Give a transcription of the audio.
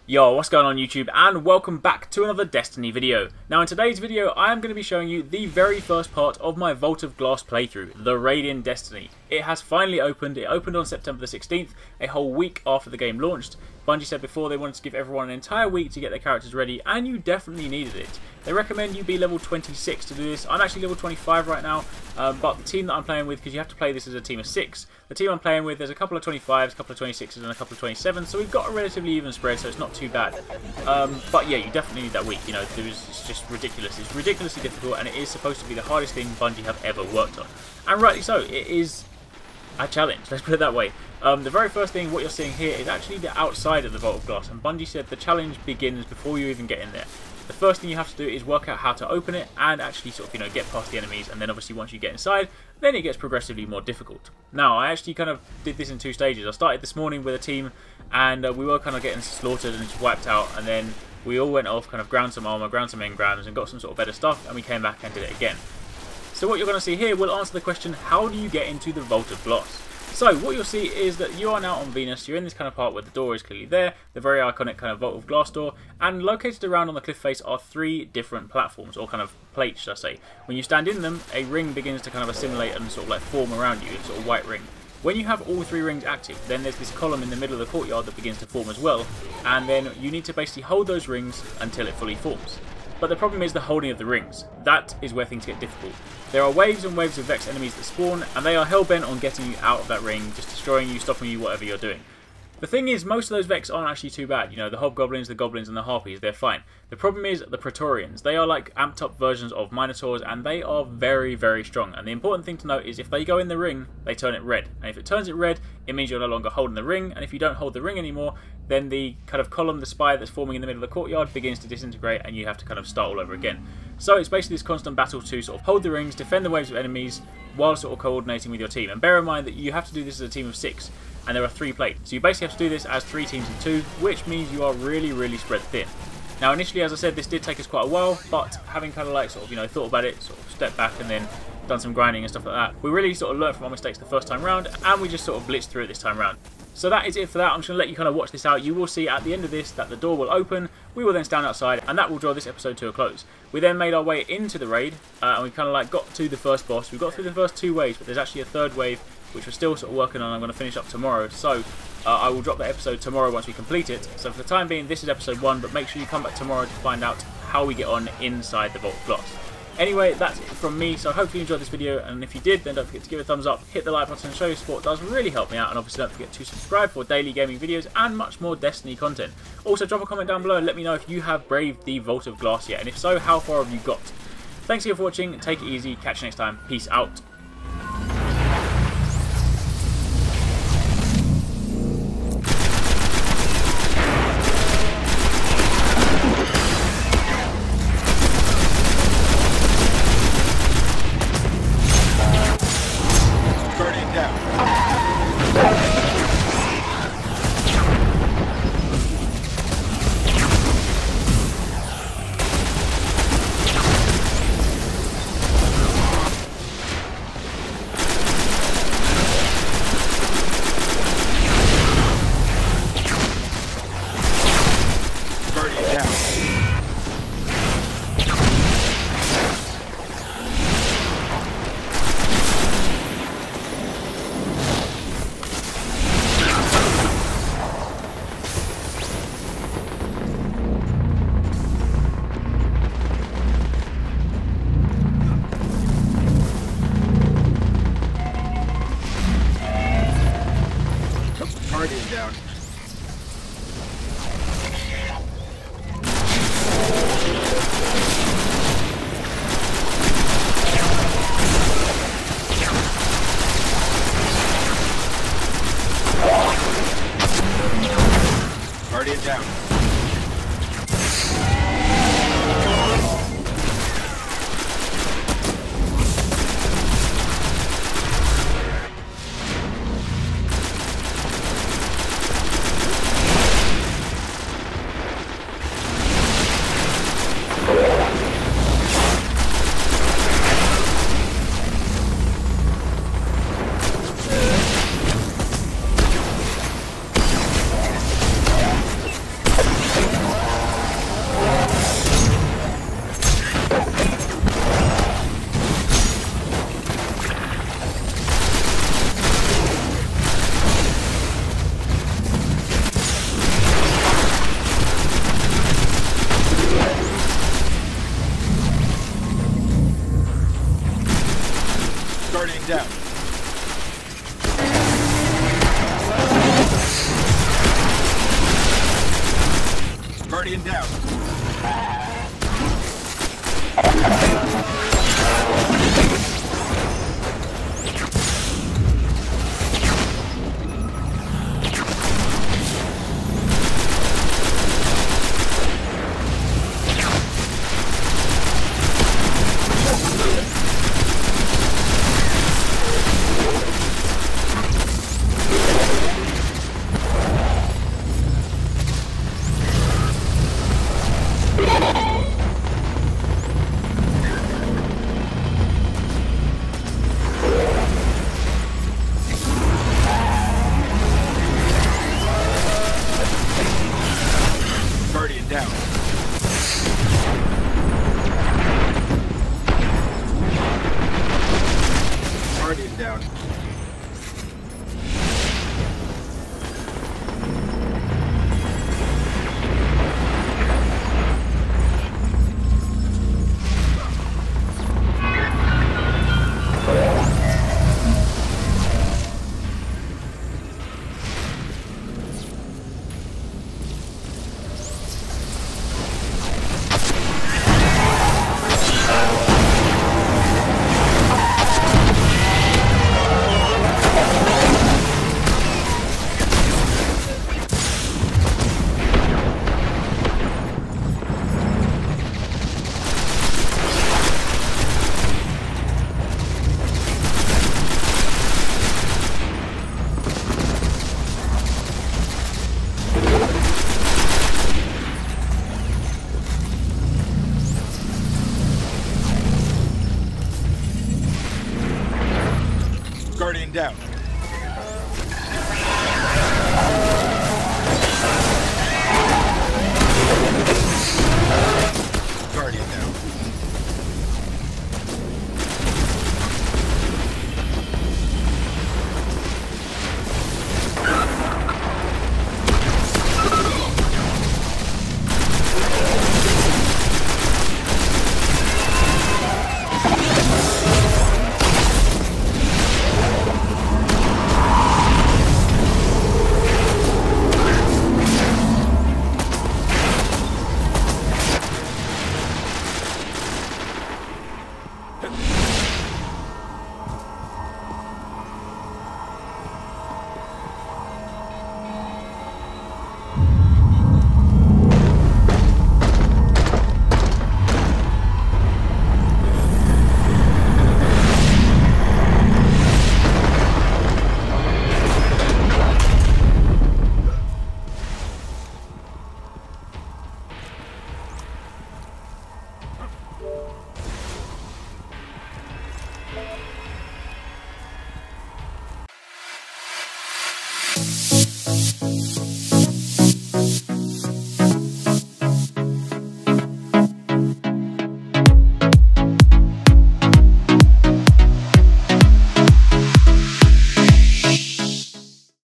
Yo, what's going on YouTube, and welcome back to another Destiny video. Now in today's video I am going to be showing you the very first part of my Vault of Glass playthrough, the raid in Destiny. It has finally opened. It opened on September the 16th, a whole week after the game launched. Bungie said before they wanted to give everyone an entire week to get their characters ready, and you definitely needed it. They recommend you be level 26 to do this. I'm actually level 25 right now, but the team that I'm playing with, because you have to play this as a team of 6, the team I'm playing with, there's a couple of 25s, a couple of 26s and a couple of 27s, so we've got a relatively even spread, so it's not too bad. But yeah, you definitely need that week. You know, it's just ridiculous. It's ridiculously difficult, and it is supposed to be the hardest thing Bungie have ever worked on. And rightly so, it is a challenge, let's put it that way. The very first thing, what you're seeing here, is actually the outside of the Vault of Glass, and Bungie said the challenge begins before you even get in there. The first thing you have to do is work out how to open it and actually sort of, you know, get past the enemies, and then obviously once you get inside, then it gets progressively more difficult. Now, I actually kind of did this in 2 stages. I started this morning with a team, and we were kind of getting slaughtered and just wiped out, and then we all went off, kind of ground some armor, ground some engrams, and got some sort of better stuff, and we came back and did it again. So what you're going to see here will answer the question, how do you get into the Vault of Glass? So what you'll see is that you are now on Venus. You're in this kind of part where the door is clearly there, the very iconic kind of Vault of Glass door, and located around on the cliff face are 3 different platforms, or kind of plates, should I say. When you stand in them, a ring begins to kind of assimilate and sort of like form around you, a sort of white ring. When you have all 3 rings active, then there's this column in the middle of the courtyard that begins to form as well, and then you need to basically hold those rings until it fully forms. But the problem is the holding of the rings. That is where things get difficult. There are waves and waves of Vex enemies that spawn, and they are hell-bent on getting you out of that ring, just destroying you, stopping you, whatever you're doing. The thing is, most of those Vex aren't actually too bad. You know, the Hobgoblins, the Goblins, and the Harpies, they're fine. The problem is the Praetorians. They are like amped up versions of Minotaurs, and they are very, very strong. And the important thing to note is if they go in the ring, they turn it red. And if it turns it red, it means you're no longer holding the ring, and if you don't hold the ring anymore, then the kind of column, the spire that's forming in the middle of the courtyard begins to disintegrate, and you have to kind of start all over again. So it's basically this constant battle to sort of hold the rings, defend the waves of enemies, while sort of coordinating with your team. And bear in mind that you have to do this as a team of 6, and there are 3 plates. So you basically have to do this as 3 teams of 2, which means you are really, really spread thin. Now initially, as I said, this did take us quite a while, but having kind of like sort of, you know, thought about it, sort of stepped back and then done some grinding and stuff like that, we really sort of learned from our mistakes the first time round, and we just sort of blitzed through it this time round. So that is it for that. I'm just going to let you kind of watch this out. You will see at the end of this that the door will open, we will then stand outside, and that will draw this episode to a close. We then made our way into the raid, and we kind of like got to the first boss. We got through the first 2 waves, but there's actually a 3rd wave, which we're still sort of working on. I'm going to finish up tomorrow, so I will drop that episode tomorrow once we complete it. So for the time being, this is episode 1, but make sure you come back tomorrow to find out how we get on inside the Vault of Glass. Anyway, that's it from me, so hopefully you enjoyed this video, and if you did, then don't forget to give it a thumbs up, hit the like button, show your support. It does really help me out, and obviously don't forget to subscribe for daily gaming videos and much more Destiny content. Also, drop a comment down below and let me know if you have braved the Vault of Glass yet, and if so, how far have you got? Thanks again for watching, take it easy, catch you next time, peace out.